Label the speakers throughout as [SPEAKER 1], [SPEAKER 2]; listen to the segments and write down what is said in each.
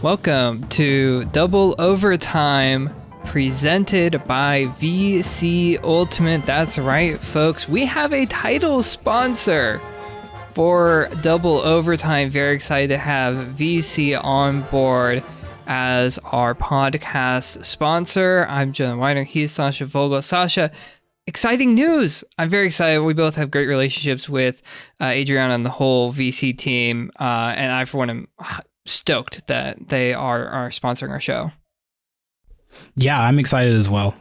[SPEAKER 1] Welcome to Double Overtime, presented by VC Ultimate. That's right, folks. We have a title sponsor for Double Overtime. Very excited to have VC on board as our podcast sponsor. I'm Jenna Weiner. He's Sascha Vogel. Sascha, exciting news. I'm very excited. We both have great relationships with Adriana and the whole VC team. And I, for one, am stoked that they are sponsoring our show.
[SPEAKER 2] Yeah, I'm excited as well.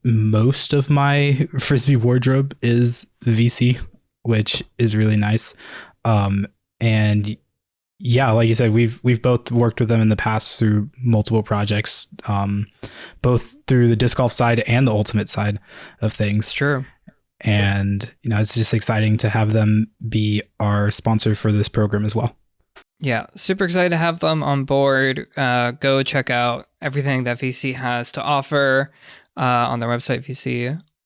[SPEAKER 2] Most of my Frisbee wardrobe is VC, which is really nice. And yeah, like you said, we've both worked with them in the past through multiple projects, both through the disc golf side and the ultimate side of things.
[SPEAKER 1] True.
[SPEAKER 2] And, it's just exciting to have them be our sponsor for this program as well.
[SPEAKER 1] Yeah, super excited to have them on board. Go check out everything that VC has to offer on their website,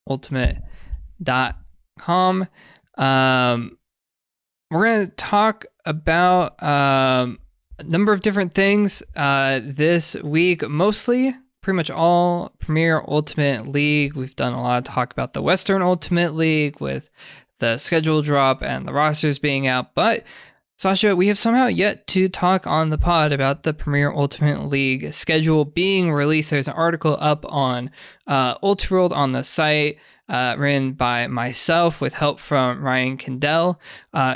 [SPEAKER 1] vcultimate.com. We're going to talk about a number of different things this week, mostly pretty much all Premier Ultimate League. We've done a lot of talk about the Western Ultimate League with the schedule drop and the rosters being out. But Sascha, we have somehow yet to talk on the pod about the Premier Ultimate League schedule being released. There's an article up on Ultiworld on the site, written by myself with help from Ryan Kendall.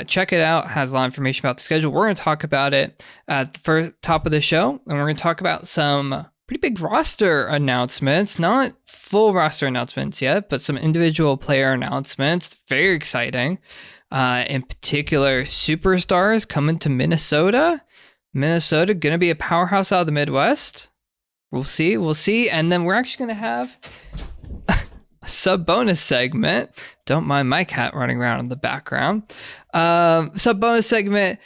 [SPEAKER 1] Check it out. It has a lot of information about the schedule. We're going to talk about it at the first top of the show, and we're going to talk about some pretty big roster announcements. Not full roster announcements yet, but some individual player announcements. Very exciting. In particular, superstars coming to Minnesota. Minnesota going to be a powerhouse out of the Midwest. We'll see. And then we're actually going to have a sub bonus segment. Don't mind my cat running around in the background. Sub bonus segment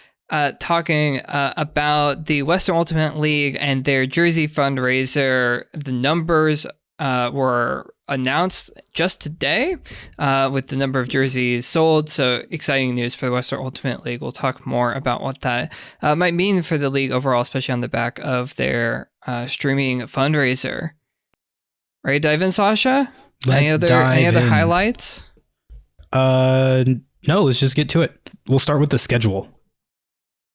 [SPEAKER 1] talking about the Western Ultimate League and their jersey fundraiser. The numbers were announced just today with the number of jerseys sold. So exciting news for the Western Ultimate League. We'll talk more about what that might mean for the league overall, especially on the back of their streaming fundraiser. Ready to dive in, Sascha? Any other highlights?
[SPEAKER 2] No, let's just get to it. We'll start with the schedule.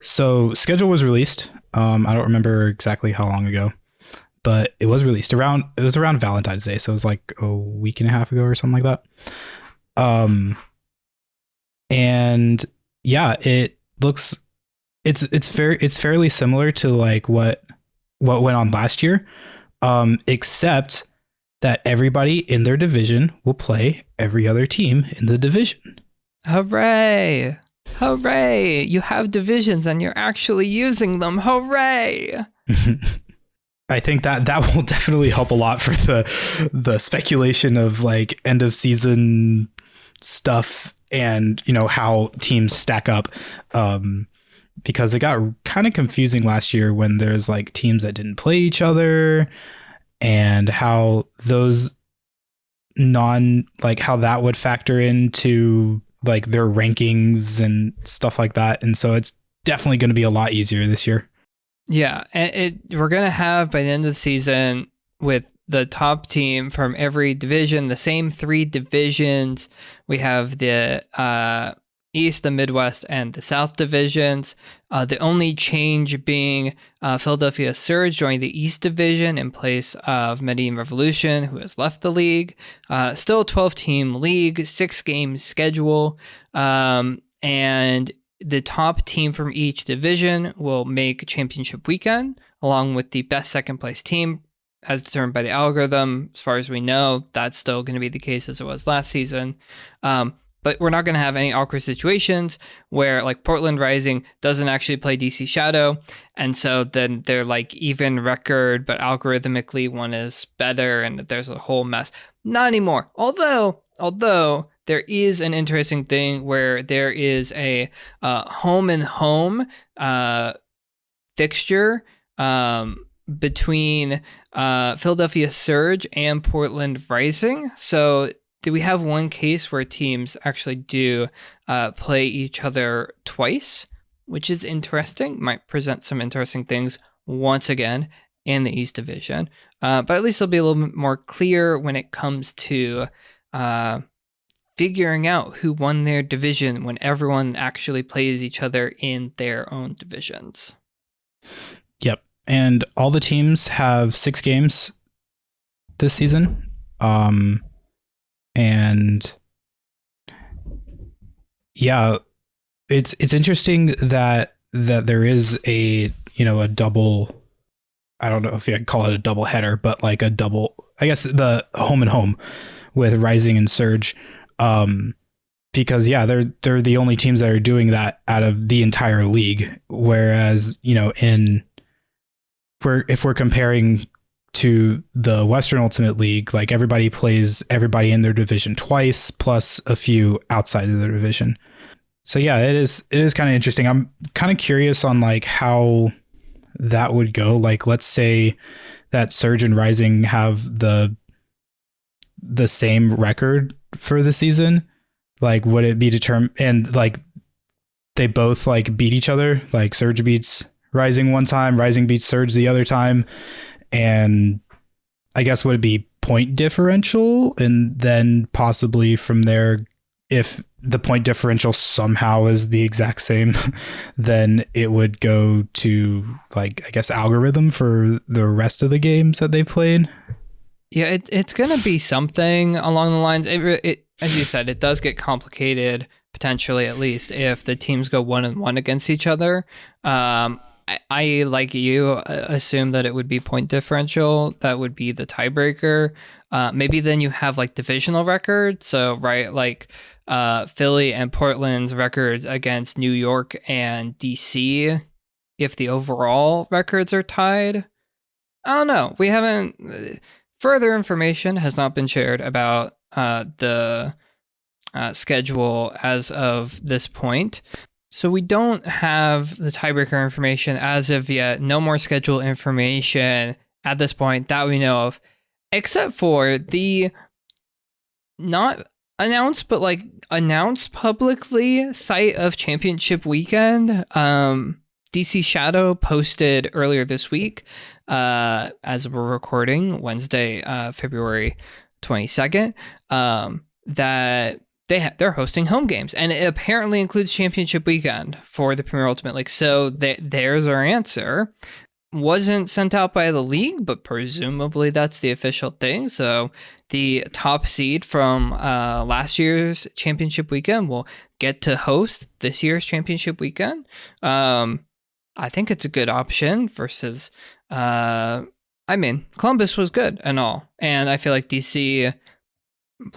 [SPEAKER 2] So schedule was released. I don't remember exactly how long ago, but it was released around Valentine's Day. So it was like a week and a half ago or something like that. And yeah, it's fairly similar to like what went on last year. Except that everybody in their division will play every other team in the division.
[SPEAKER 1] Hooray! Hooray! You have divisions and you're actually using them. Hooray!
[SPEAKER 2] I think that will definitely help a lot for the speculation of like end of season stuff and how teams stack up, because it got kind of confusing last year when there's like teams that didn't play each other and how those how that would factor into like their rankings and stuff like that. And so it's definitely going to be a lot easier this year.
[SPEAKER 1] Yeah, and we're going to have by the end of the season with the top team from every division, the same three divisions. We have the East, the Midwest, and the South divisions. The only change being Philadelphia Surge joined the East division in place of Medellin Revolution, who has left the league. Still a 12-team league, 6-game schedule, and the top team from each division will make championship weekend, along with the best second-place team, as determined by the algorithm. As far as we know, that's still going to be the case as it was last season. But we're not going to have any awkward situations where like Portland Rising doesn't actually play DC Shadow. And so then they're like even record, but algorithmically one is better and there's a whole mess. Not anymore. Although there is an interesting thing where there is a home and home fixture between Philadelphia Surge and Portland Rising. So do we have one case where teams actually do play each other twice? which is interesting. Might present some interesting things once again in the East Division. But at least it'll be a little bit more clear when it comes to figuring out who won their division when everyone actually plays each other in their own divisions.
[SPEAKER 2] Yep. And all the teams have 6 games this season. And yeah, it's interesting that there is a double, I don't know if you could call it a double header, but like a double, I guess the home and home with Rising and Surge. Because they're the only teams that are doing that out of the entire league. Whereas, if we're comparing to the Western Ultimate League, like everybody plays everybody in their division twice, plus a few outside of their division. So yeah, it is kind of interesting. I'm kind of curious on like how that would go. Like, let's say that Surge and Rising have the same record for the season. Like, would it be determined, and like they both like beat each other? Like Surge beats Rising one time, Rising beats Surge the other time, and I guess would it be point differential? And then possibly from there, if the point differential somehow is the exact same, then it would go to like, I guess, algorithm for the rest of the games that they played.
[SPEAKER 1] Yeah, it's going to be something along the lines. It, as you said, it does get complicated, potentially at least, if the teams go 1-1 against each other. I like you, assume that it would be point differential. That would be the tiebreaker. Maybe then you have like divisional records. So, right, like Philly and Portland's records against New York and DC, if the overall records are tied. I don't know. We haven't... Further information has not been shared about the schedule as of this point. So we don't have the tiebreaker information as of yet. No more schedule information at this point that we know of, except for the not announced, but like announced publicly site of Championship Weekend. DC Shadow posted earlier this week, as we're recording Wednesday, February 22nd, that they're hosting home games, and it apparently includes Championship Weekend for the Premier Ultimate League. So there's our answer. Wasn't sent out by the league, but presumably that's the official thing. So the top seed from last year's Championship Weekend will get to host this year's Championship Weekend. I think it's a good option versus, Columbus was good and all. And I feel like DC,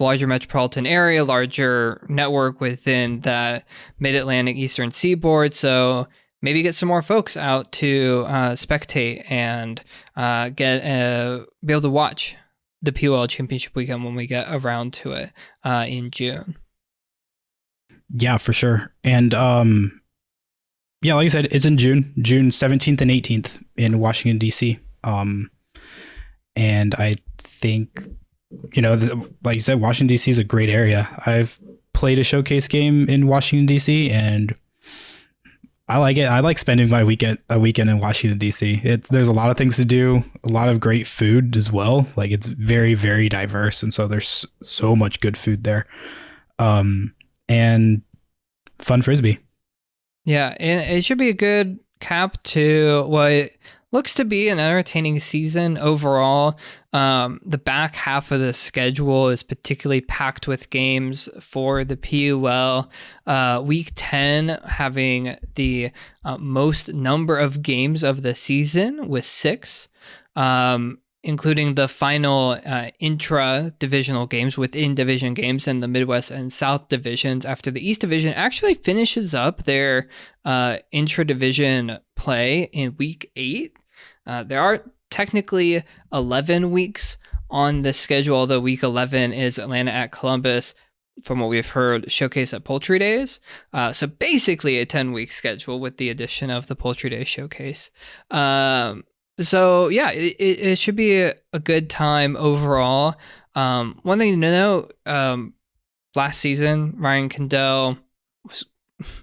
[SPEAKER 1] larger metropolitan area, larger network within that mid-Atlantic Eastern Seaboard. So maybe get some more folks out to spectate and be able to watch the PUL Championship Weekend when we get around to it in June.
[SPEAKER 2] Yeah, for sure. And yeah, like I said, it's in June 17th and 18th in Washington, D.C. And I think, like you said, Washington, D.C. is a great area. I've played a showcase game in Washington, D.C., and I like it. I like spending a weekend in Washington, D.C. There's a lot of things to do, a lot of great food as well. Like, it's very, very diverse, and so there's so much good food there. And fun Frisbee.
[SPEAKER 1] Yeah, and it should be a good cap to what looks to be an entertaining season overall. The back half of the schedule is particularly packed with games for the PUL. Week 10 having the most number of games of the season with 6. Including the final intra-divisional games within division games in the Midwest and South divisions, after the East Division actually finishes up their intra-division play in Week 8. There are technically 11 weeks on the schedule, although Week 11 is Atlanta at Columbus, from what we've heard, Showcase at Poultry Days. So basically a 10-week schedule with the addition of the Poultry Days Showcase. So yeah, it should be a good time overall. One thing to note, last season, Ryan Kendall was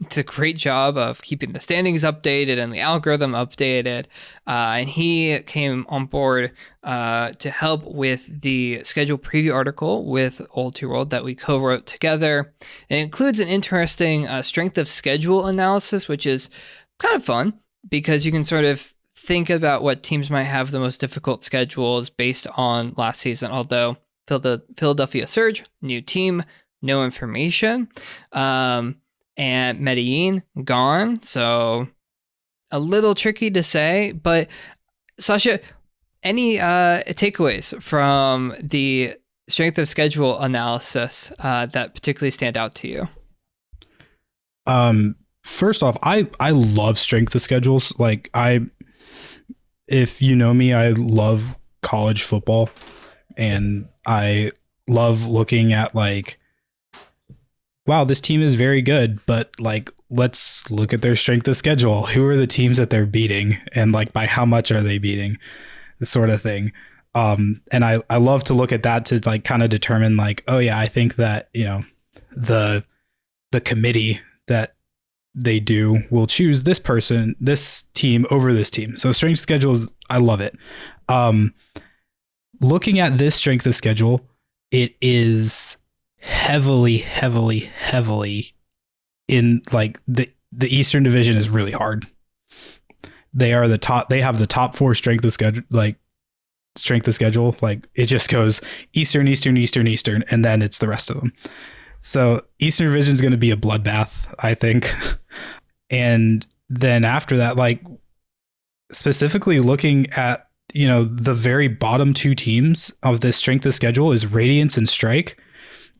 [SPEAKER 1] did a great job of keeping the standings updated and the algorithm updated. And he came on board to help with the schedule preview article with Old Two World that we co-wrote together. It includes an interesting strength of schedule analysis, which is kind of fun because you can sort of think about what teams might have the most difficult schedules based on last season, although Philadelphia Surge, new team, no information. And Medellin gone, so a little tricky to say. But Sascha, any takeaways from the strength of schedule analysis that particularly stand out to you?
[SPEAKER 2] First off, I love strength of schedules. Like if you know me, I love college football, and I love looking at like, wow, this team is very good, but like, let's look at their strength of schedule. Who are the teams that they're beating, and like by how much are they beating, this sort of thing. And I love to look at that to like kind of determine like, oh yeah, I think that, you know, the committee that they do will choose this team over this team. So strength schedules, I love it. Looking at this strength of schedule, it is heavily in like the Eastern Division is really hard. They have the top 4 strength of schedule, like it just goes Eastern, and then it's the rest of them. So Eastern Division is going to be a bloodbath, I think. And then after that, like specifically looking at, you know, the very bottom 2 teams of this strength of schedule is Radiance and Strike.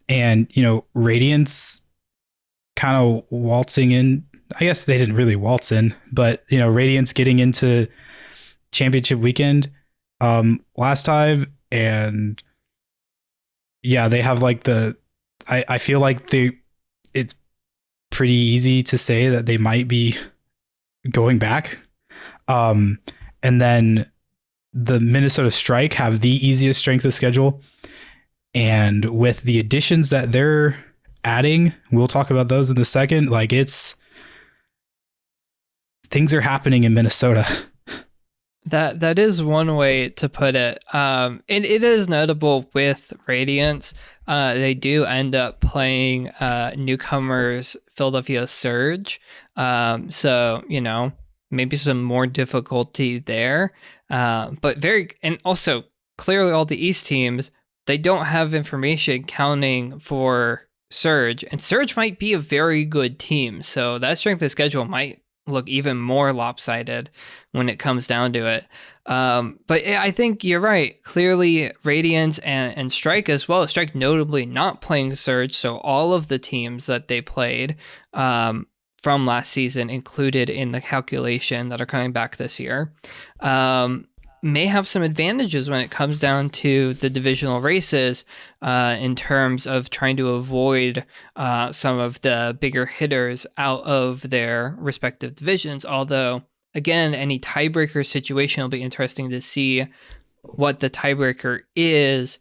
[SPEAKER 2] And, you know, Radiance kind of waltzing in. I guess they didn't really waltz in, but, you know, Radiance getting into championship weekend last time. And yeah, they have like I feel like it's pretty easy to say that they might be going back. And then the Minnesota Strike have the easiest strength of schedule. And with the additions that they're adding, we'll talk about those in a second. Like things are happening in Minnesota.
[SPEAKER 1] That is one way to put it. And it is notable with Radiance. They do end up playing newcomers Philadelphia Surge. So, you know, maybe some more difficulty there. But and also clearly all the East teams, they don't have information counting for Surge, and Surge might be a very good team. So that strength of schedule might look even more lopsided when it comes down to it. But I think you're right. Clearly, Radiance and Strike as well. Strike notably not playing Surge, so all of the teams that they played from last season included in the calculation that are coming back this year. May have some advantages when it comes down to the divisional races in terms of trying to avoid some of the bigger hitters out of their respective divisions. Although, again, any tiebreaker situation will be interesting to see what the tiebreaker is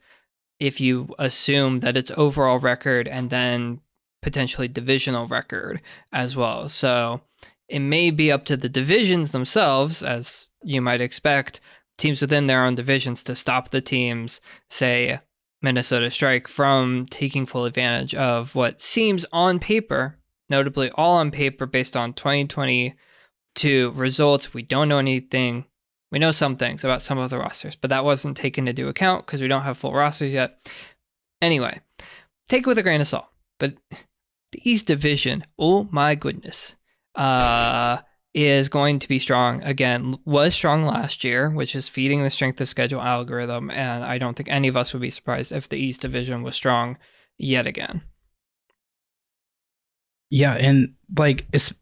[SPEAKER 1] if you assume that it's overall record and then potentially divisional record as well. So it may be up to the divisions themselves, as you might expect, teams within their own divisions to stop the teams, say Minnesota Strike, from taking full advantage of what seems on paper, notably all on paper based on 2022 results. We don't know anything. We know some things about some of the rosters, but that wasn't taken into account because we don't have full rosters yet. Anyway, take it with a grain of salt. But the East Division, oh my goodness, is going to be strong again. Was strong last year, which is feeding the strength of schedule algorithm, and I don't think any of us would be surprised if the East Division was strong yet again.
[SPEAKER 2] Yeah, and like it's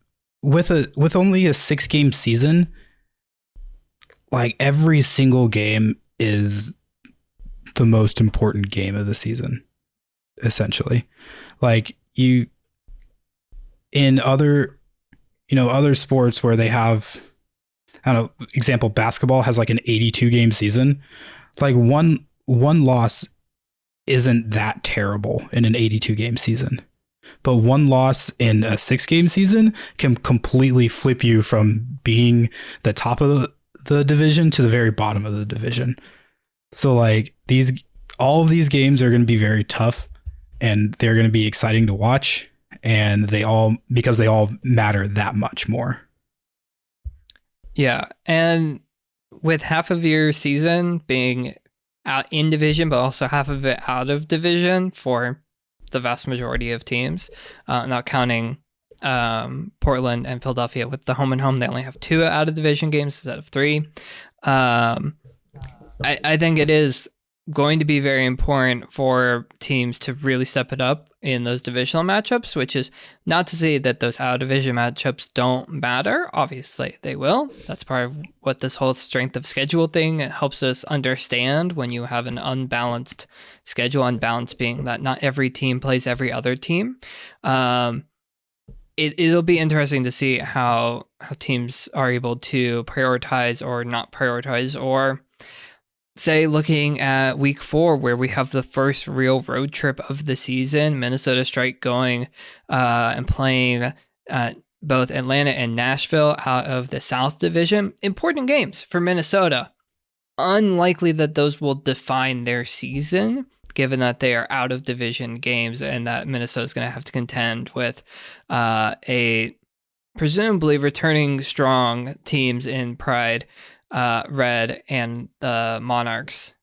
[SPEAKER 2] with only a 6-game season, like every single game is the most important game of the season, essentially. Like you in other sports where they have, I don't know, example, basketball has like an 82-game season. Like one loss isn't that terrible in an 82-game season. but one loss in a 6-game season can completely flip you from being the top of the division to the very bottom of the division. So like all of these games are going to be very tough, and they're going to be exciting to watch, and because they all matter that much more.
[SPEAKER 1] Yeah, and with half of your season being out in division, but also half of it out of division for the vast majority of teams, not counting Portland and Philadelphia with the home and home, they only have 2 out of division games instead of 3. I think it is going to be very important for teams to really step it up in those divisional matchups, which is not to say that those out of division matchups don't matter. Obviously they will. That's part of what this whole strength of schedule thing helps us understand. When you have an unbalanced schedule, unbalanced being that not every team plays every other team, it'll be interesting to see how teams are able to prioritize or not prioritize, or say looking at week 4, where we have the first real road trip of the season, Minnesota Strike going and playing both Atlanta and Nashville out of the South Division. Important games for Minnesota. Unlikely that those will define their season, given that they are out of division games and that Minnesota is going to have to contend with a presumably returning strong teams in Pride, Red, and the Monarchs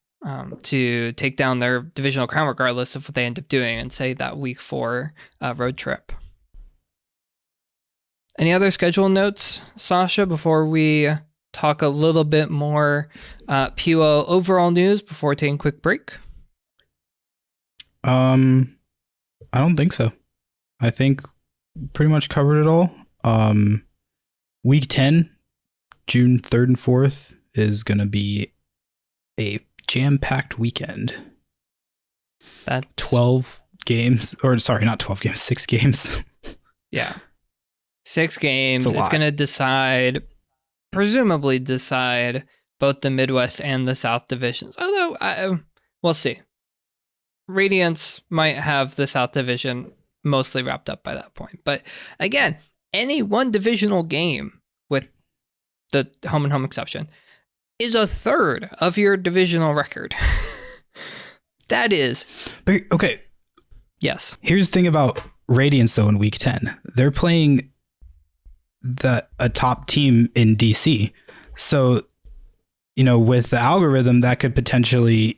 [SPEAKER 1] to take down their divisional crown regardless of what they end up doing, and say that week 4 road trip. Any other schedule notes, Sascha, before we talk a little bit more PUL overall news before taking a quick break?
[SPEAKER 2] I don't think so. I think pretty much covered it all. Week 10, June 3rd and 4th is going to be a jam-packed weekend.
[SPEAKER 1] That
[SPEAKER 2] 12 games, or sorry, not 12 games, 6 games.
[SPEAKER 1] Yeah. 6 games.
[SPEAKER 2] It's
[SPEAKER 1] going to presumably decide both the Midwest and the South divisions. Although, we'll see. Radiance might have the South division mostly wrapped up by that point. But again, any one divisional game, with the home and home exception, is a third of your divisional record. That is.
[SPEAKER 2] But, okay.
[SPEAKER 1] Yes.
[SPEAKER 2] Here's the thing about Radiance, though, in week 10. They're playing a top team in DC. So, with the algorithm, that could potentially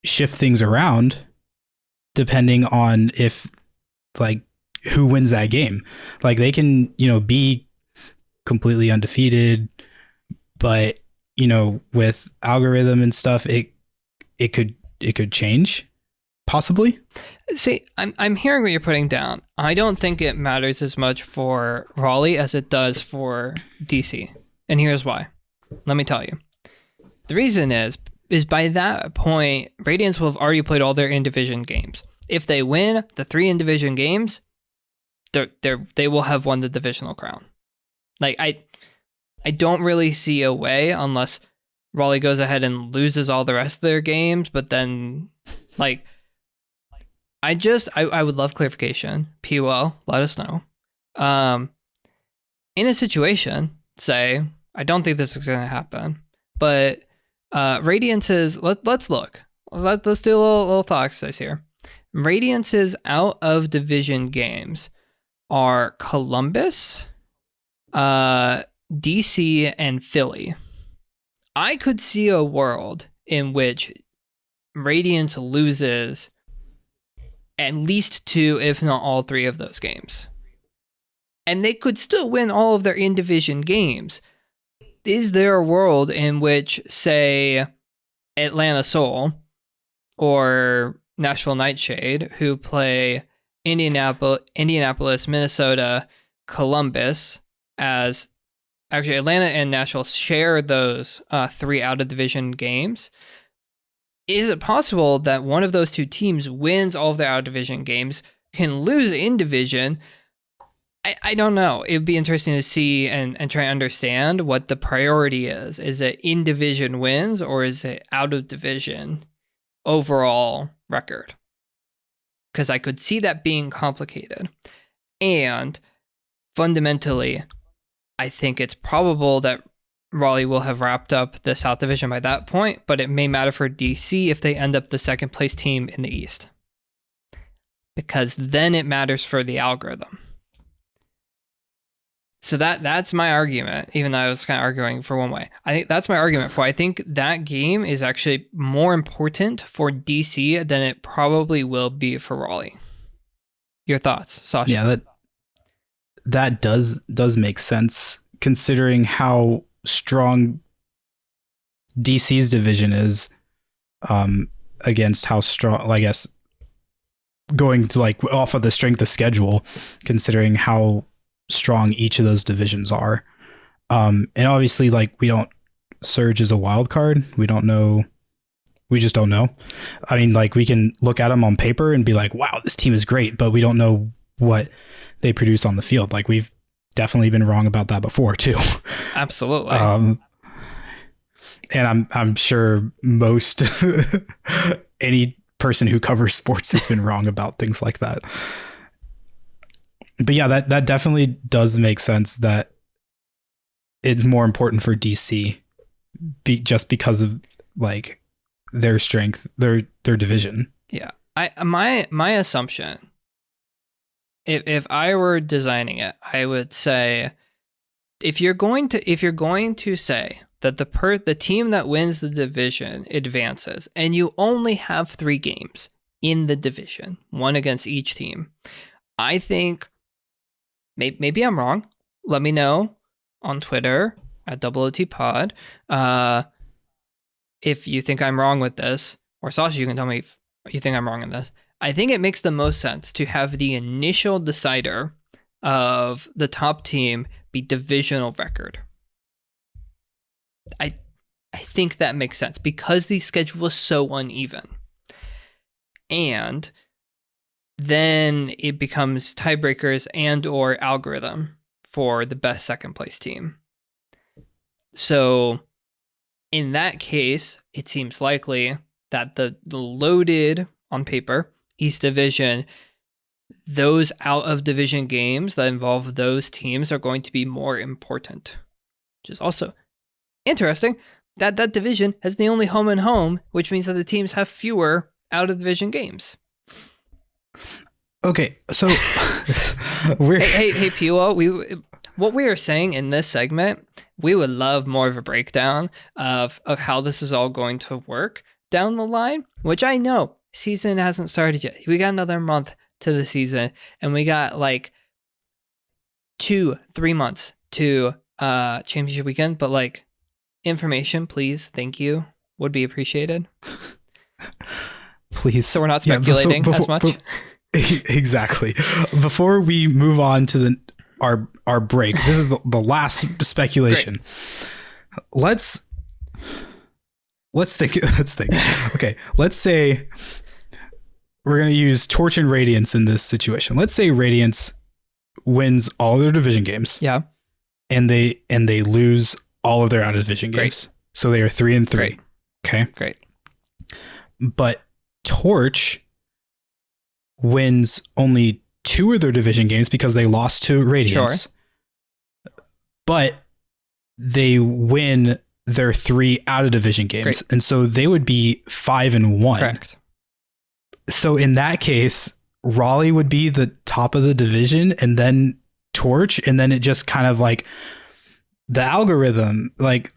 [SPEAKER 2] shift things around depending on who wins that game. Like, they can, be completely undefeated, but, with algorithm and stuff, it could change, possibly.
[SPEAKER 1] See, I'm hearing what you're putting down. I don't think it matters as much for Raleigh as it does for DC. And here's why. Let me tell you. The reason is by that point, Radiance will have already played all their in-division games. If they win the 3 in-division games, they will have won the divisional crown. Like, I don't really see a way, unless Raleigh goes ahead and loses all the rest of their games, but then, like, I would love clarification. PUL, let us know. In a situation, say, I don't think this is going to happen, but Radiance's, let's look. Let's do a little thought exercise here. Radiance's out of division games are Columbus, DC, and Philly. I could see a world in which Radiance loses at least 2, if not all 3 of those games. And they could still win all of their in-division games. Is there a world in which, say, Atlanta Soul or Nashville Nightshade, who play Indianapolis, Minnesota, Columbus, as actually Atlanta and Nashville share those 3 out-of-division games? Is it possible that one of those 2 teams wins all of their out-of-division games, can lose in division? I don't know. It would be interesting to see and try to understand what the priority is. Is it in-division wins, or is it out-of-division overall record? because I could see that being complicated. And fundamentally, I think it's probable that Raleigh will have wrapped up the South Division by that point, but it may matter for DC if they end up the second place team in the East, because then it matters for the algorithm. So that's my argument, even though I was kind of arguing for one way. I think that's my argument for. I think that game is actually more important for DC than it probably will be for Raleigh. Your thoughts, Sascha?
[SPEAKER 2] Yeah, that does make sense considering how strong DC's division is against how strong, I guess, going to like off of the strength of schedule, considering how strong each of those divisions are. And obviously, like, we don't Surge as a wild card. We just don't know. I mean, like, we can look at them on paper and be like, wow, this team is great, but we don't know what they produce on the field. Like, we've definitely been wrong about that before too.
[SPEAKER 1] Absolutely.
[SPEAKER 2] And I'm sure most any person who covers sports has been wrong about things like that. But yeah, that definitely does make sense that it's more important for DC just because of like their strength, their division.
[SPEAKER 1] Yeah. My assumption, if I were designing it, I would say if you're going to say that the team that wins the division advances, and you only have 3 games in the division, one against each team, I think maybe I'm wrong. Let me know on Twitter at OOTpod if you think I'm wrong with this, or Sascha, you can tell me if you think I'm wrong in this. I think it makes the most sense to have the initial decider of the top team be divisional record. I think that makes sense because the schedule is so uneven. And then it becomes tiebreakers and or algorithm for the best second place team. So in that case, it seems likely that the loaded, on paper, East Division, those out of division games that involve those teams are going to be more important. Which is also interesting that division has the only home and home, which means that the teams have fewer out of division games.
[SPEAKER 2] Okay, so
[SPEAKER 1] hey PUL, what we are saying in this segment, we would love more of a breakdown of how this is all going to work down the line, which I know season hasn't started yet. We got another month to the season, and we got like 2-3 months to championship weekend, but like, information, please, thank you, would be appreciated.
[SPEAKER 2] Please.
[SPEAKER 1] So we're not speculating as much.
[SPEAKER 2] Exactly. Before we move on to our break, this is the last speculation. Great. Let's think. Okay, let's say we're going to use Torch and Radiance in this situation. Let's say Radiance wins all their division games.
[SPEAKER 1] Yeah.
[SPEAKER 2] And they lose all of their out of division games. So they are 3-3.
[SPEAKER 1] Great.
[SPEAKER 2] Okay.
[SPEAKER 1] Great.
[SPEAKER 2] But Torch wins only 2 of their division games because they lost to Radiance. Sure. But they win their 3 out of division games. Great. And so they would be 5-1.
[SPEAKER 1] Correct.
[SPEAKER 2] So in that case, Raleigh would be the top of the division, and then Torch, and then it just kind of like the algorithm, like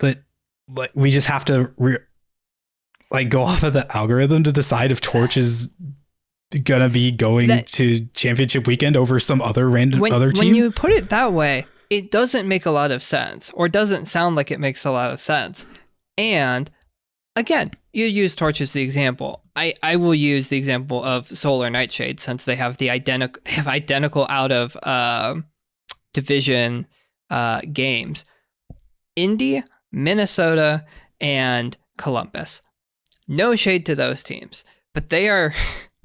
[SPEAKER 2] we just have to go off of the algorithm to decide if Torch is gonna be going to championship weekend over some other other team.
[SPEAKER 1] When you put it that way, it doesn't make a lot of sense, or doesn't sound like it makes a lot of sense. And again, you use Torch as the example. I will use the example of Solar Nightshade, since they have identical out of division games. Indy, Minnesota, and Columbus. No shade to those teams, but they are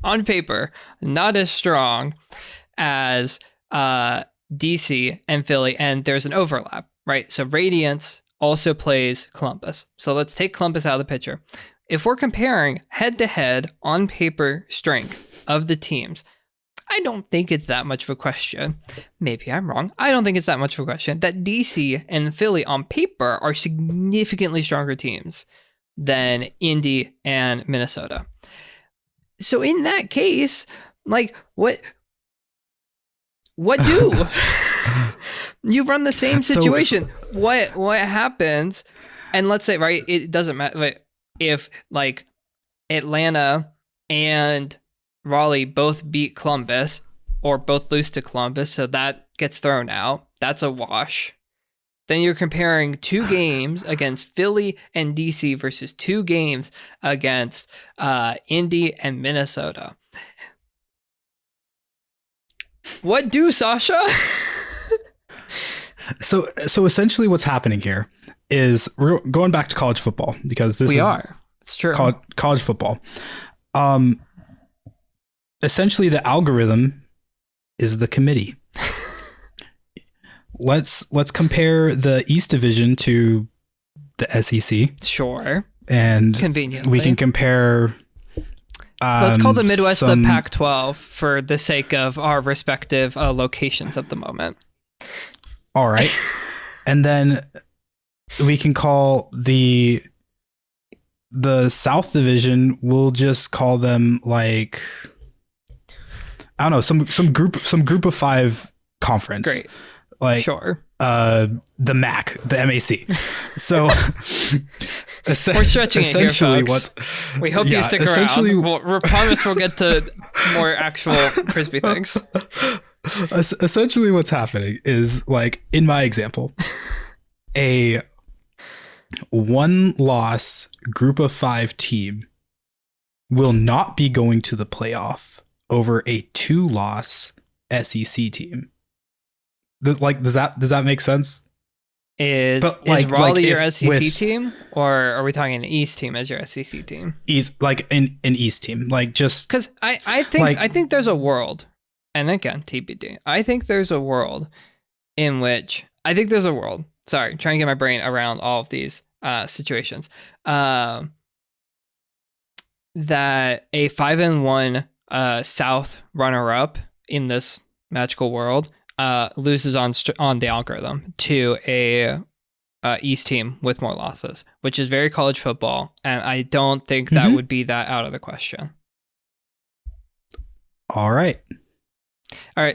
[SPEAKER 1] on paper not as strong as DC and Philly, and there's an overlap, right? So Radiance also plays Columbus. So let's take Columbus out of the picture. if we're comparing head-to-head on paper strength of the teams, I don't think it's that much of a question. Maybe I'm wrong. I don't think it's that much of a question that DC and Philly on paper are significantly stronger teams than Indy and Minnesota. So in that case, like, what do? You run the same situation. What happens? And let's say, right, it doesn't matter if like Atlanta and Raleigh both beat Columbus or both lose to Columbus, so that gets thrown out. That's a wash. Then you're comparing 2 games against Philly and DC versus 2 games against Indy and Minnesota. What do, Sascha?
[SPEAKER 2] So essentially what's happening here is we're going back to college football because this
[SPEAKER 1] It's true.
[SPEAKER 2] College football. Essentially the algorithm is the committee. Let's compare the East Division to the SEC.
[SPEAKER 1] Sure.
[SPEAKER 2] And
[SPEAKER 1] conveniently
[SPEAKER 2] we can compare
[SPEAKER 1] let's call the Midwest the Pac-12 for the sake of our respective locations at the moment.
[SPEAKER 2] All right. And then we can call the South Division, we'll just call them like, I don't know, some group of 5 conference.
[SPEAKER 1] Great.
[SPEAKER 2] Like
[SPEAKER 1] sure.
[SPEAKER 2] The MAC, the MAC. So
[SPEAKER 1] we're stretching it here, folks. We hope you stick around. We promise we'll get to more actual crispy things.
[SPEAKER 2] Essentially what's happening is, like, in my example, a 1-loss group of 5 team will not be going to the playoff over a 2-loss SEC team. Like, does that make sense?
[SPEAKER 1] Is Raleigh your SEC team, or are we talking an East team as your SEC team?
[SPEAKER 2] East, like an East team, like, just
[SPEAKER 1] because I think there's a world, and again TBD. I think there's a world. Sorry, trying to get my brain around all of these situations. That a 5-1 South runner-up in this magical world loses on the algorithm to a East team with more losses, which is very college football, and I don't think that would be that out of the question.
[SPEAKER 2] All right.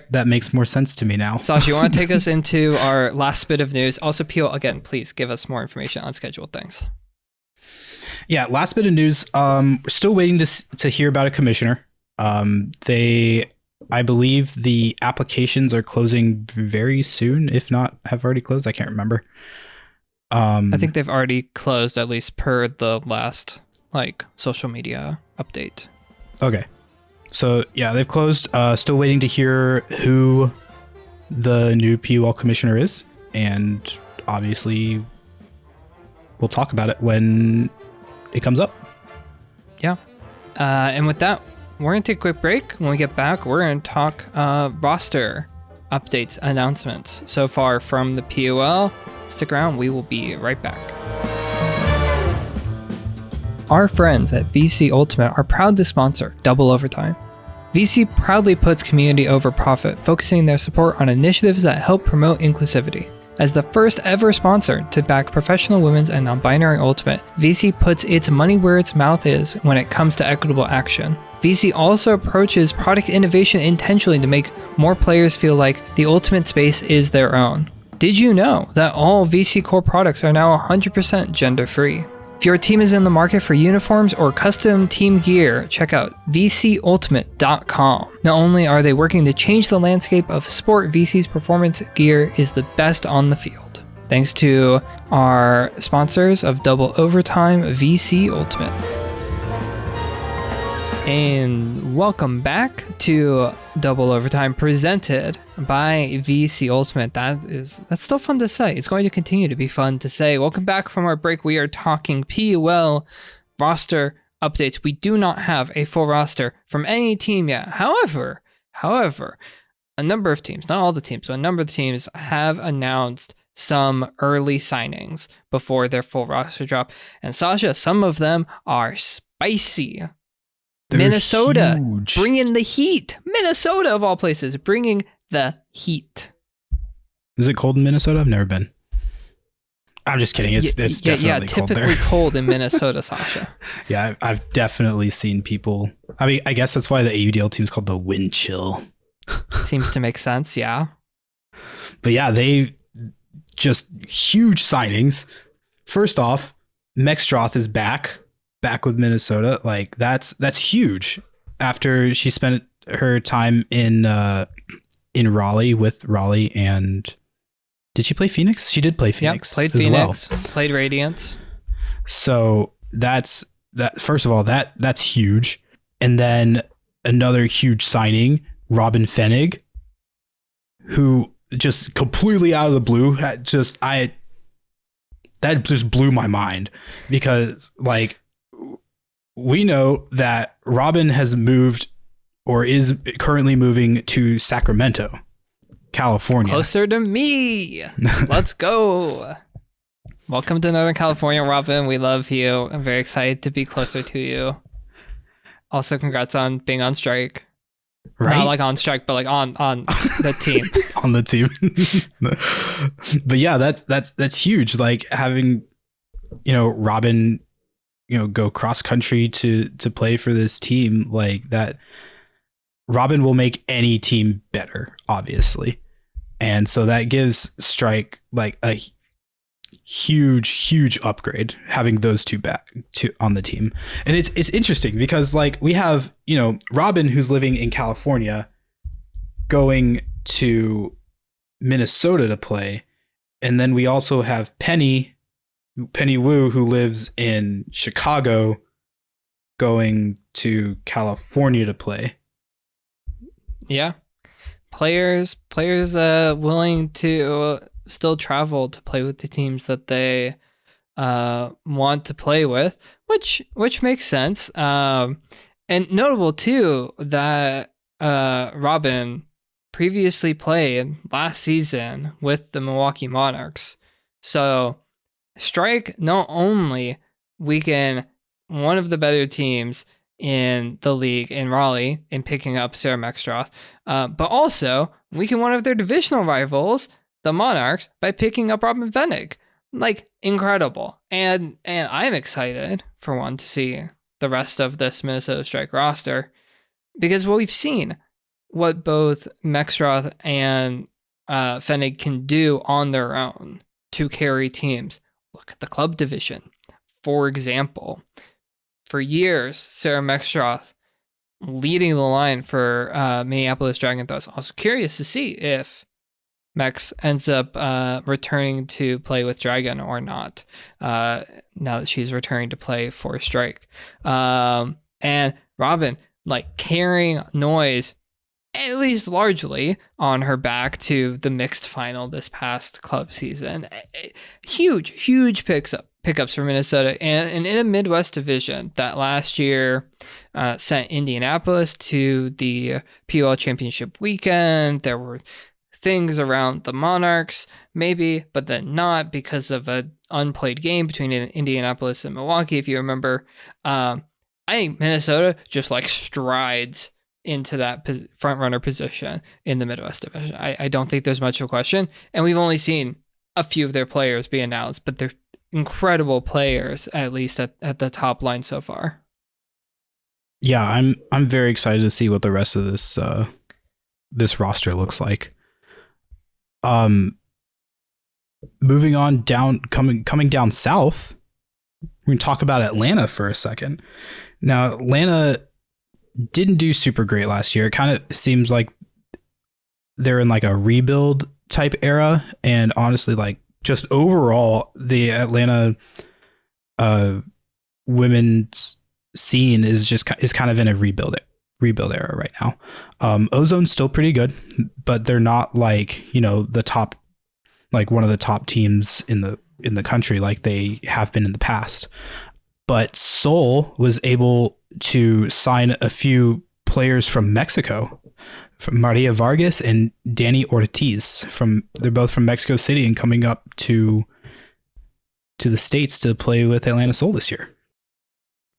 [SPEAKER 2] That makes more sense to me now.
[SPEAKER 1] Sasha, you want to take us into our last bit of news? Also, PUL, again, please give us more information on scheduled things.
[SPEAKER 2] Yeah, last bit of news. We're still waiting to hear about a commissioner. I believe the applications are closing very soon, if not have already closed. I can't remember.
[SPEAKER 1] I think they've already closed, at least per the last social media update.
[SPEAKER 2] Okay. So yeah, they've closed. Still waiting to hear who the new PUL commissioner is, and obviously we'll talk about it when it comes up. Yeah.
[SPEAKER 1] And with that, we're going to take a quick break. When we get back, we're going to talk roster updates, announcements so far from the PUL. Stick around. We will be right back. Our friends at VC Ultimate are proud to sponsor Double Overtime. VC proudly puts community over profit, focusing their support on initiatives that help promote inclusivity. As the first ever sponsor to back professional women's and non-binary Ultimate, VC puts its money where its mouth is when it comes to equitable action. VC also approaches product innovation intentionally to make more players feel like the Ultimate space is their own. Did you know that all VC core products are now 100% gender-free? If your team is in the market for uniforms or custom team gear, check out VCUltimate.com. Not only are they working to change the landscape of sport, VC's performance gear is the best on the field. Thanks to our sponsors of Double Overtime, VC Ultimate. And welcome back to Double Overtime, presented by VC Ultimate. That's still fun to say. It's going to continue to be fun to say. Welcome back from our break. We are talking PUL roster updates. We do not have a full roster from any team yet. However, a number of teams, not all the teams, but a number of the teams have announced some early signings before their full roster drop. And Sascha, some of them are spicy.
[SPEAKER 2] They're
[SPEAKER 1] Minnesota
[SPEAKER 2] huge.
[SPEAKER 1] bringing the heat. Minnesota, of all places, bringing the heat.
[SPEAKER 2] Is it cold in Minnesota? I've never been. I'm just kidding. It's definitely cold there.
[SPEAKER 1] Typically cold in Minnesota, Sascha.
[SPEAKER 2] Yeah, I've definitely seen people. I mean, I guess that's why the AUDL team's called the Wind Chill.
[SPEAKER 1] Seems to make sense, yeah.
[SPEAKER 2] But yeah, they just huge signings. First off, Mexstroth is back with Minnesota. Like that's huge. After she spent her time in Raleigh with Raleigh, and did she play Phoenix? She did play Phoenix.
[SPEAKER 1] Yep, played Phoenix, played Radiance.
[SPEAKER 2] So that's that. First of all, that's huge. And then another huge signing, Robin Fenig, who just completely out of the blue, that just blew my mind, because like we know that Robin has moved or is currently moving to Sacramento, California.
[SPEAKER 1] Closer to me. Let's go. Welcome to Northern California, Robin. We love you. I'm very excited to be closer to you. Also, congrats on being on strike.
[SPEAKER 2] Right?
[SPEAKER 1] Not like on strike, but like on the team.
[SPEAKER 2] On the team. But yeah, that's huge. Like having, Robin, go cross country to play for this team, like that. Robin will make any team better, obviously. And so that gives Strike like a huge upgrade having those two back on the team. And it's interesting because like we have, Robin, who's living in California, going to Minnesota to play. And then we also have Penny Wu, who lives in Chicago, going to California to play.
[SPEAKER 1] Yeah. Players willing to still travel to play with the teams that they want to play with, which makes sense. And notable too that Robin previously played last season with the Milwaukee Monarchs. So Strike not only weaken one of the better teams in the league in Raleigh in picking up Sarah Mexstroth, but also weaken one of their divisional rivals, the Monarchs, by picking up Robin Fenig. Like, incredible. And I'm excited, for one, to see the rest of this Minnesota Strike roster, because we've seen what both Mexstroth and Fenig can do on their own to carry teams. Look at the club division, for example. For years, Sarah Mexstroth leading the line for Minneapolis Dragon Throws. Also curious to see if Mex ends up returning to play with Dragon or not, now that she's returning to play for Strike. And Robin, like, carrying Noise, at least largely, on her back to the mixed final this past club season. Huge pickups for Minnesota, and in a Midwest division that last year sent Indianapolis to the PUL Championship weekend. There were things around the Monarchs, maybe, but then not, because of an unplayed game between Indianapolis and Milwaukee, if you remember. I think Minnesota just like strides into that front runner position in the Midwest division. I don't think there's much of a question, and we've only seen a few of their players be announced, but they're incredible players, at least at the top line so far.
[SPEAKER 2] Yeah, I'm very excited to see what the rest of this roster looks like. Moving on down, coming down south, we're going to talk about Atlanta for a second. Now, Atlanta didn't do super great last year. It kind of seems like they're in like a rebuild type era, and honestly, like, just overall, the Atlanta women's scene is kind of in a rebuild era right now. Ozone's still pretty good, but they're not like, the top, like one of the top teams in the country like they have been in the past. But Seoul was able to sign a few players from Mexico from Maria Vargas and Danny Ortiz they're both from Mexico City and coming up to the States to play with Atlanta Soul this year.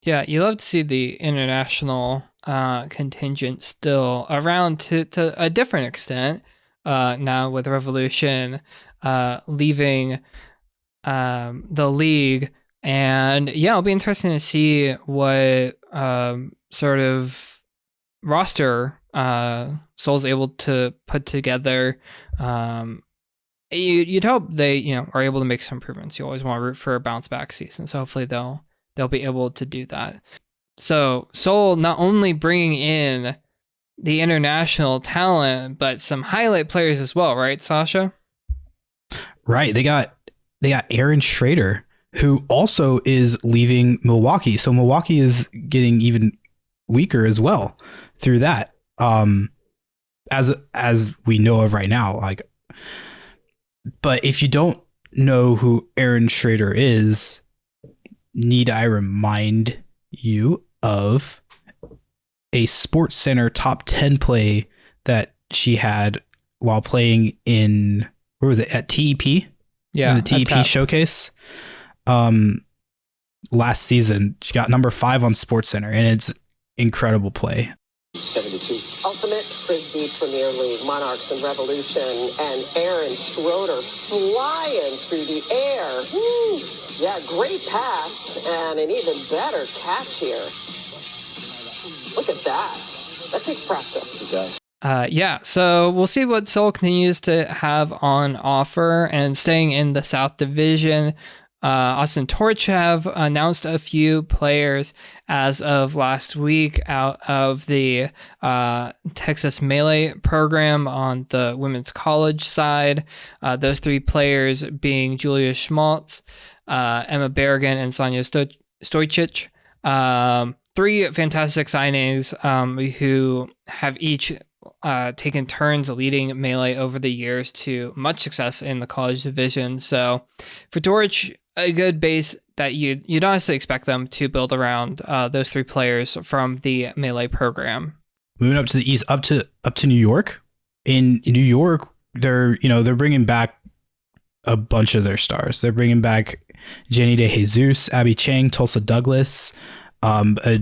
[SPEAKER 1] Yeah, you love to see the international contingent still around to a different extent now with Revolution leaving the league. And yeah, it'll be interesting to see what sort of roster Soul's able to put together. You'd hope they are able to make some improvements. You always want to root for a bounce back season, so hopefully they'll be able to do that. So Soul not only bringing in the international talent, but some highlight players as well, right, Sascha?
[SPEAKER 2] Right. They got Aaron Schrader, who also is leaving Milwaukee. So Milwaukee is getting even weaker as well through that. As we know of right now, like, but if you don't know who Aaron Schrader is, need I remind you of a Sports Center top 10 play that she had while playing in, where was it, at TEP?
[SPEAKER 1] Yeah,
[SPEAKER 2] in the TEP showcase last season. She got number 5 on Sports Center, and it's incredible play.
[SPEAKER 3] 72. Ultimate Frisbee Premier League, Monarchs and Revolution, and Aaron Schroeder flying through the air. Woo! Yeah, great pass and an even better catch here. Look at that. That takes practice.
[SPEAKER 1] Yeah, so we'll see what Seoul continues to have on offer. And staying in the South Division, Austin Torch have announced a few players as of last week out of the Texas Melee program on the women's college side. Those 3 players being Julia Schmaltz, Emma Berrigan, and Sonia Stojcic. 3 fantastic signings who have each taken turns leading Melee over the years to much success in the college division. So for Torch, a good base that you'd honestly expect them to build around those 3 players from the Melee program.
[SPEAKER 2] Moving up to the east, up to New York. In New York, they're bringing back a bunch of their stars. They're bringing back Jenny De Jesus, Abby Chang, Tulsa Douglas, a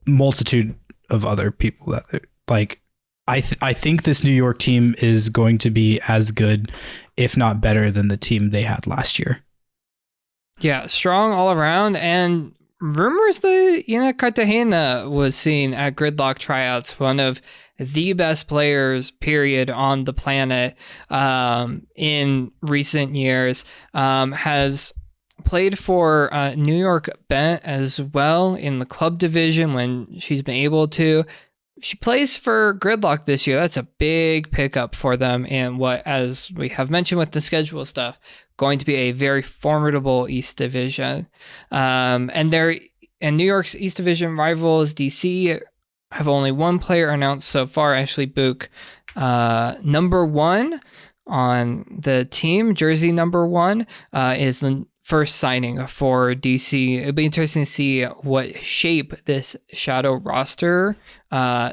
[SPEAKER 2] multitude of other people that like. I think this New York team is going to be as good, if not better, than the team they had last year.
[SPEAKER 1] Yeah, strong all around, and rumors that Ina Cartagena was seen at Gridlock tryouts, one of the best players, period, on the planet in recent years, has played for New York Bent as well in the club division when she's been able to. She plays for Gridlock this year. That's a big pickup for them, and what, as we have mentioned with the schedule stuff, going to be a very formidable East Division. And New York's East Division rivals, DC, have only 1 player announced so far. Ashley Book, number 1 on the team, jersey number 1, is the first signing for DC. It'll be interesting to see what shape this shadow roster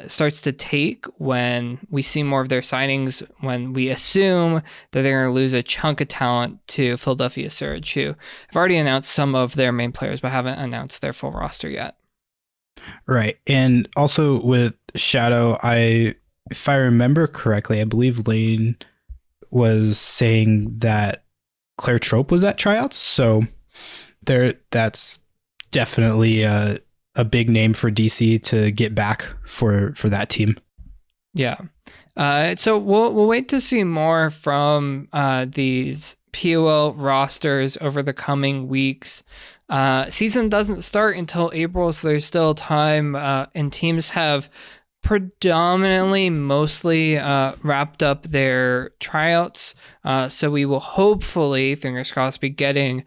[SPEAKER 1] starts to take when we see more of their signings, when we assume that they're going to lose a chunk of talent to Philadelphia Surge, who have already announced some of their main players but haven't announced their full roster yet.
[SPEAKER 2] Right. And also with Shadow, if I remember correctly, I believe Lane was saying that Claire Trope was at tryouts, so that's definitely a big name for DC to get back for that team. Yeah.
[SPEAKER 1] So we'll wait to see more from these PUL rosters over the coming weeks. Season doesn't start until April, so there's still time, and teams have mostly wrapped up their tryouts. So we will hopefully, fingers crossed, be getting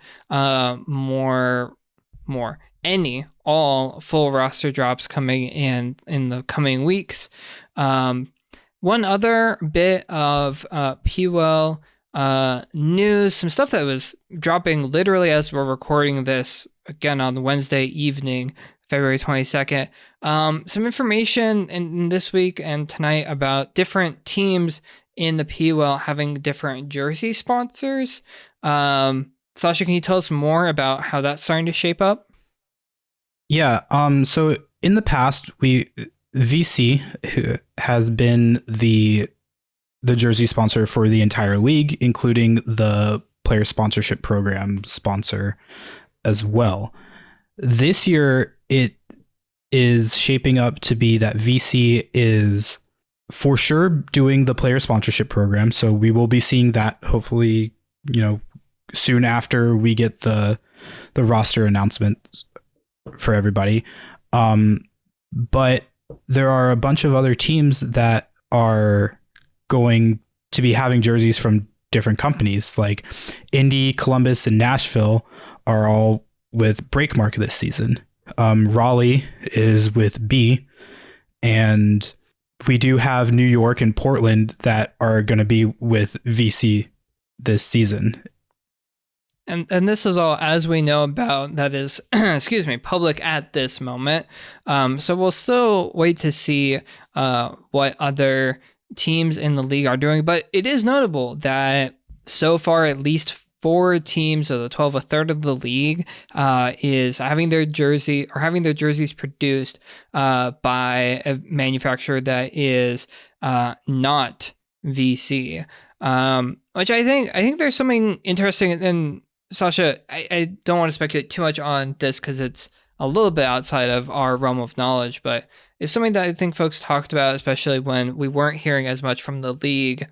[SPEAKER 1] all full roster drops coming in the coming weeks. One other bit of PUL news, some stuff that was dropping literally as we're recording this, again on Wednesday evening. February 22nd. Some information in this week and tonight about different teams in the PUL having different jersey sponsors. Sascha, can you tell us more about how that's starting to shape up?
[SPEAKER 2] Yeah. So in the past, VC has been the jersey sponsor for the entire league, including the player sponsorship program sponsor as well. This year, it is shaping up to be that VC is for sure doing the player sponsorship program. So we will be seeing that hopefully, soon after we get the roster announcements for everybody. But there are a bunch of other teams that are going to be having jerseys from different companies, like Indy, Columbus, and Nashville are all with Breakmark this season. Raleigh is with B, and we do have New York and Portland that are going to be with VC this season.
[SPEAKER 1] And this is all, as we know about, that is, public at this moment. So we'll still wait to see what other teams in the league are doing. But it is notable that so far, at least 4 teams of the 12, a third of the league, is having their jerseys produced by a manufacturer that is not VC. Which I think there's something interesting. And Sascha, I don't want to speculate too much on this because it's a little bit outside of our realm of knowledge, but it's something that I think folks talked about, especially when we weren't hearing as much from the league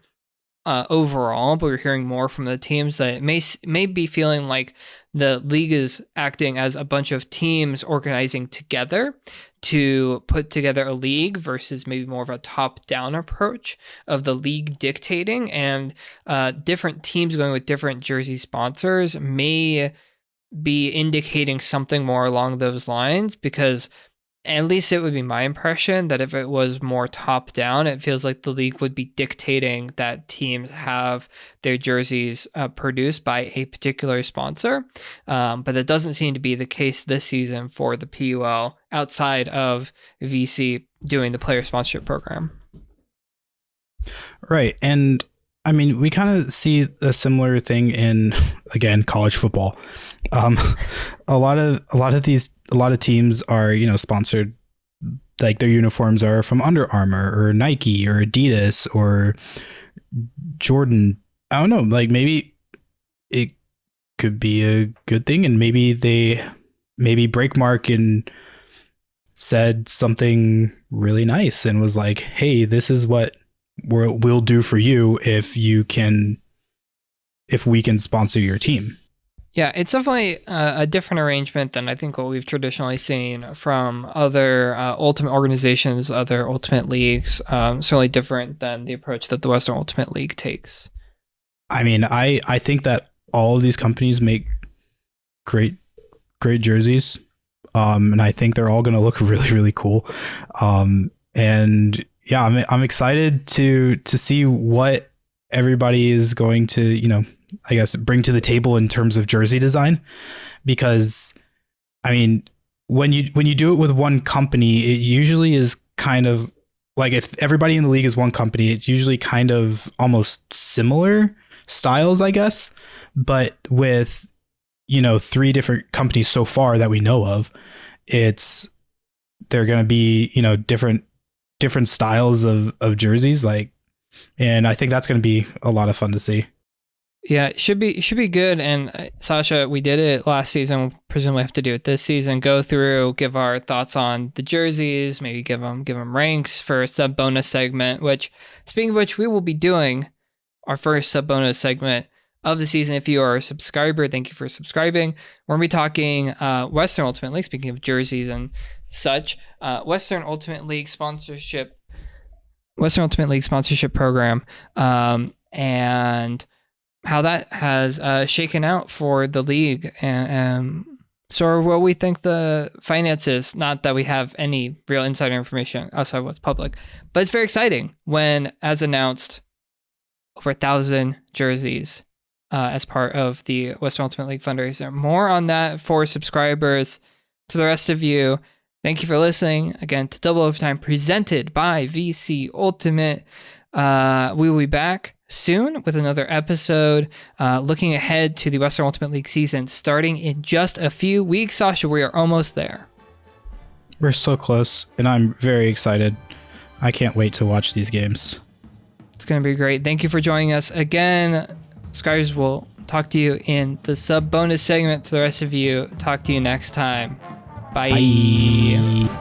[SPEAKER 1] overall, but we're hearing more from the teams that it may be feeling like the league is acting as a bunch of teams organizing together to put together a league versus maybe more of a top-down approach of the league dictating, and different teams going with different jersey sponsors may be indicating something more along those lines, because at least it would be my impression that if it was more top down, it feels like the league would be dictating that teams have their jerseys produced by a particular sponsor. But that doesn't seem to be the case this season for the PUL outside of VC doing the player sponsorship program.
[SPEAKER 2] Right. And I mean, we kind of see a similar thing in, again, college football. A lot of teams are, sponsored, like their uniforms are from Under Armour or Nike or Adidas or Jordan. I don't know, like maybe it could be a good thing, and maybe Breakmark and said something really nice and was like, hey, this is what we'll do for you if we can sponsor your team.
[SPEAKER 1] Yeah, it's definitely a different arrangement than I think what we've traditionally seen from other Ultimate organizations, other Ultimate leagues. Certainly different than the approach that the Western Ultimate League takes.
[SPEAKER 2] I mean, I think that all of these companies make great jerseys, and I think they're all going to look really, really cool. And yeah, I'm excited to see what everybody is going to, I guess, bring to the table in terms of jersey design, because I mean, when you do it with one company, it usually is kind of like, if everybody in the league is one company, it's usually kind of almost similar styles, I guess. But with, 3 different companies so far that we know of, they're going to be, different styles of jerseys, and I think that's going to be a lot of fun to see.
[SPEAKER 1] Yeah, it should be good. And Sascha, we did it last season. We'll presumably have to do it this season. Go through, give our thoughts on the jerseys, maybe give them ranks for a sub bonus segment. Which, speaking of which, we will be doing our first sub bonus segment of the season. If you are a subscriber, thank you for subscribing. We're gonna be talking Western Ultimate League. Speaking of jerseys and such, Western Ultimate League sponsorship program, and how that has shaken out for the league, and sort of what we think the finances, not that we have any real insider information outside of what's public, but it's very exciting when, as announced, over 1,000 jerseys as part of the Western Ultimate League fundraiser. More on that for subscribers. To the rest of you, Thank you for listening again to Double Overtime presented by VC Ultimate. We will be back soon with another episode looking ahead to the Western Ultimate League season starting in just a few weeks. Sascha, we are almost there.
[SPEAKER 2] We're so close, and I'm very excited. I can't wait to watch these games.
[SPEAKER 1] It's going to be great. Thank you for joining us again. Skyers will talk to you in the sub bonus segment. To the rest of you, talk to you next time. Bye.
[SPEAKER 2] Bye.